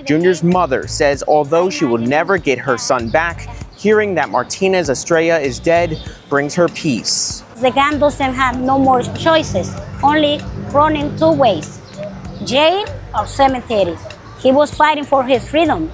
Junior's mother says although she will never get her son back, hearing that Martinez-Estrella is dead brings her peace. The gang doesn't have no more choices, only running two ways, jail or cemetery. He was fighting for his freedom,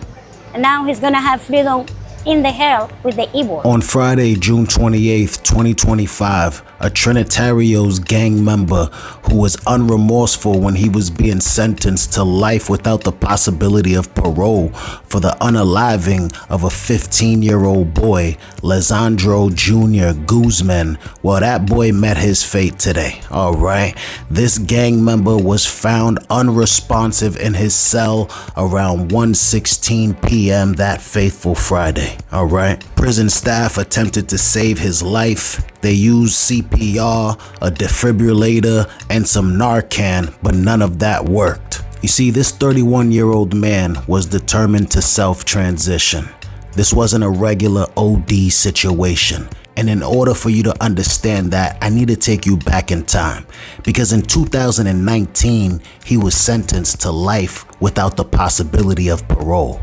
and now he's gonna have freedom in the hell with the evil. On Friday, June 28th, 2025, a Trinitarios gang member who was unremorseful when he was being sentenced to life without the possibility of parole for the unaliving of a 15-year-old boy, Lisandro Jr. Guzman. Well, that boy met his fate today, all right? This gang member was found unresponsive in his cell around 1:16 p.m. that fateful Friday, all right? Prison staff attempted to save his life. They used CPR, a defibrillator, and some Narcan, but none of that worked. You see, this 31-year-old man was determined to self-transition. This wasn't a regular OD situation. And in order for you to understand that, I need to take you back in time. Because in 2019, he was sentenced to life without the possibility of parole.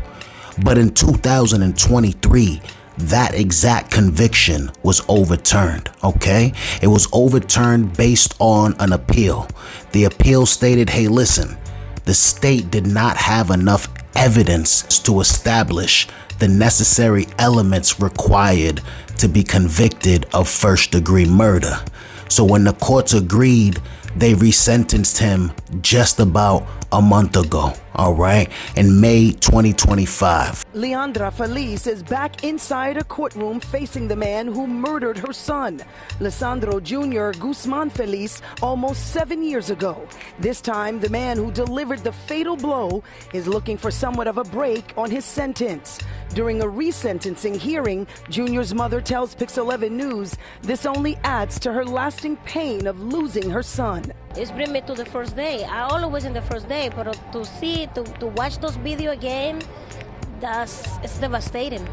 But in 2023, that exact conviction was overturned, okay? It was overturned based on an appeal. The appeal stated, hey, listen, the state did not have enough evidence to establish the necessary elements required to be convicted of first-degree murder. So when the courts agreed, they resentenced him just about a month ago, all right, in May 2025. Leandra Feliz is back inside a courtroom facing the man who murdered her son, Lisandro Jr. Guzman Feliz, almost 7 years ago. This time, the man who delivered the fatal blow is looking for somewhat of a break on his sentence. During a resentencing hearing, Junior's mother tells Pix 11 News this only adds to her lasting pain of losing her son. It's bring me to the first day. I always in the first day, but to watch those video again, it's devastating.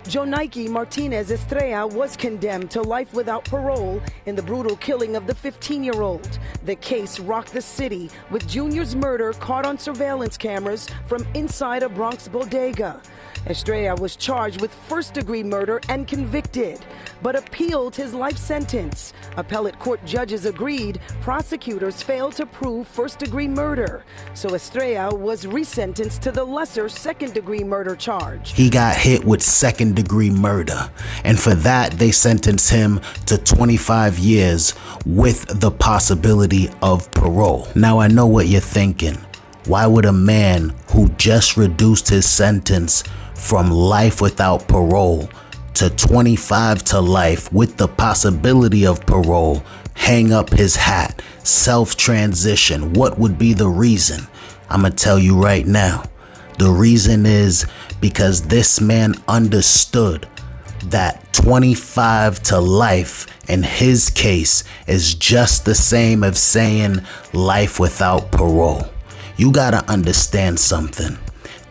Jonaiki Martinez-Estrella was condemned to life without parole in the brutal killing of the 15-year-old. The case rocked the city, with Junior's murder caught on surveillance cameras from inside a Bronx bodega. Estrella was charged with first-degree murder and convicted, but appealed his life sentence. Appellate court judges agreed prosecutors failed to prove first-degree murder, so Estrella was resentenced to the lesser second-degree murder charge. He got hit with second-degree murder, and for that, they sentenced him to 25 years with the possibility of parole. Now, I know what you're thinking. Why would a man who just reduced his sentence from life without parole to 25 to life with the possibility of parole hang up his hat, self-transition? What would be the reason? I'm gonna tell you right now. The reason is because this man understood that 25 to life in his case is just the same as saying life without parole. You gotta understand something.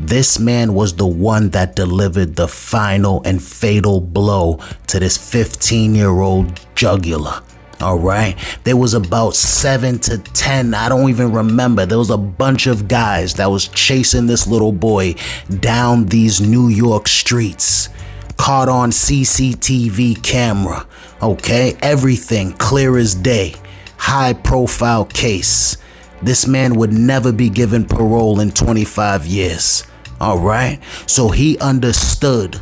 This man was the one that delivered the final and fatal blow to this 15-year-old jugular. All right, there was about 7 to 10, I don't even remember. There was a bunch of guys that was chasing this little boy down these New York streets, caught on CCTV camera. Okay, everything clear as day, high profile case. This man would never be given parole in 25 years. All right. So he understood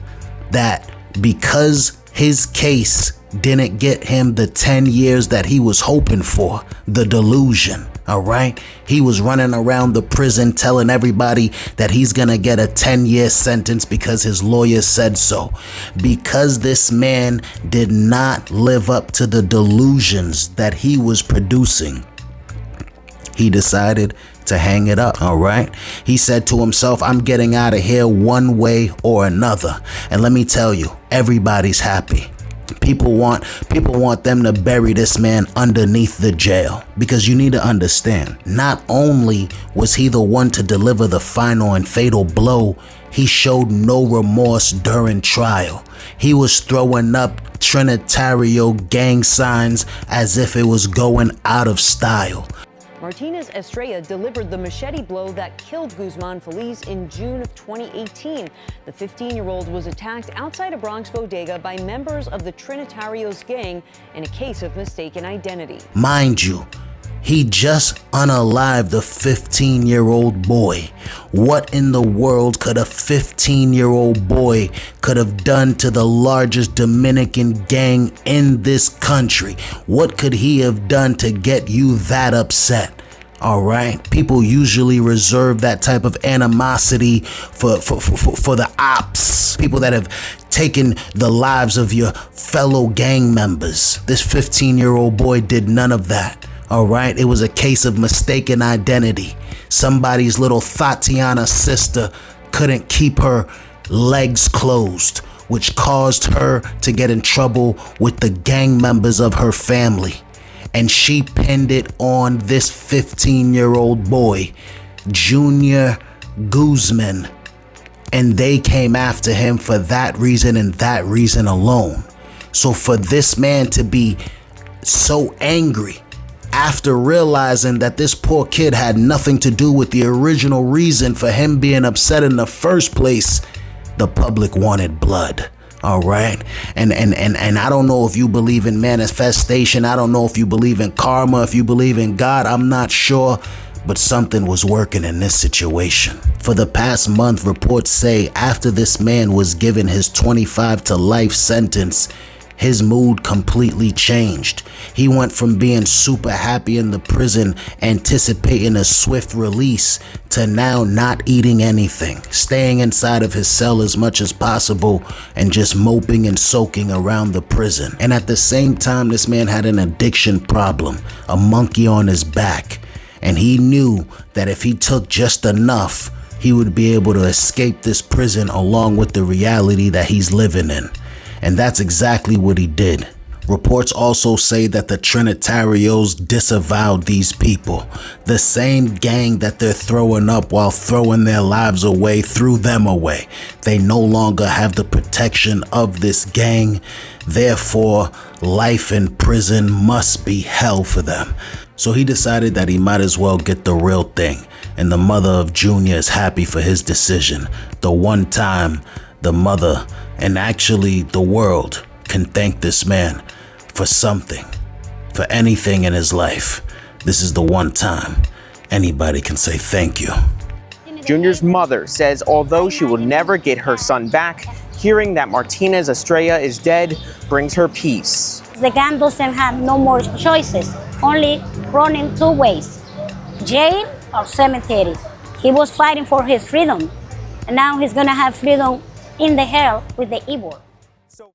that because his case didn't get him the 10 years that he was hoping for, the delusion. All right. He was running around the prison telling everybody that he's going to get a 10-year sentence because his lawyer said so. Because this man did not live up to the delusions that he was producing, he decided to hang it up, all right? He said to himself, I'm getting out of here one way or another. And let me tell you, everybody's happy. People want them to bury this man underneath the jail, because you need to understand, not only was he the one to deliver the final and fatal blow, he showed no remorse during trial. He was throwing up Trinitario gang signs as if it was going out of style. Martinez-Estrella delivered the machete blow that killed Guzman Feliz in June of 2018. The 15-year-old was attacked outside a Bronx bodega by members of the Trinitarios gang in a case of mistaken identity. Mind you, he just unalived the 15-year-old boy. What in the world could a 15-year-old boy could have done to the largest Dominican gang in this country? What could he have done to get you that upset? All right, people usually reserve that type of animosity for the ops, people that have taken the lives of your fellow gang members. This 15-year-old boy did none of that. All right, it was a case of mistaken identity. Somebody's little Tatiana sister couldn't keep her legs closed, which caused her to get in trouble with the gang members of her family. And she pinned it on this 15-year-old boy, Junior Guzman. And they came after him for that reason and that reason alone. So for this man to be so angry after realizing that this poor kid had nothing to do with the original reason for him being upset in the first place, the public wanted blood. All right. And I don't know if you believe in manifestation. I don't know if you believe in karma, if you believe in God. I'm not sure. But something was working in this situation. For the past month, reports say after this man was given his 25 to life sentence, his mood completely changed. He went from being super happy in the prison, anticipating a swift release, to now not eating anything, staying inside of his cell as much as possible, and just moping and soaking around the prison. And at the same time, this man had an addiction problem, a monkey on his back. And he knew that if he took just enough, he would be able to escape this prison along with the reality that he's living in. And that's exactly what he did. Reports also say that the Trinitarios disavowed these people. The same gang that they're throwing up while throwing their lives away threw them away. They no longer have the protection of this gang. Therefore, life in prison must be hell for them. So he decided that he might as well get the real thing. And the mother of Junior is happy for his decision. The one time the mother and actually the world can thank this man for something, for anything in his life. This is the one time anybody can say thank you. Junior's mother says although she will never get her son back, hearing that Martinez-Estrella is dead brings her peace. The gang doesn't have no more choices, only running two ways, jail or cemetery. He was fighting for his freedom, and now he's gonna have freedom in the hell with the evil.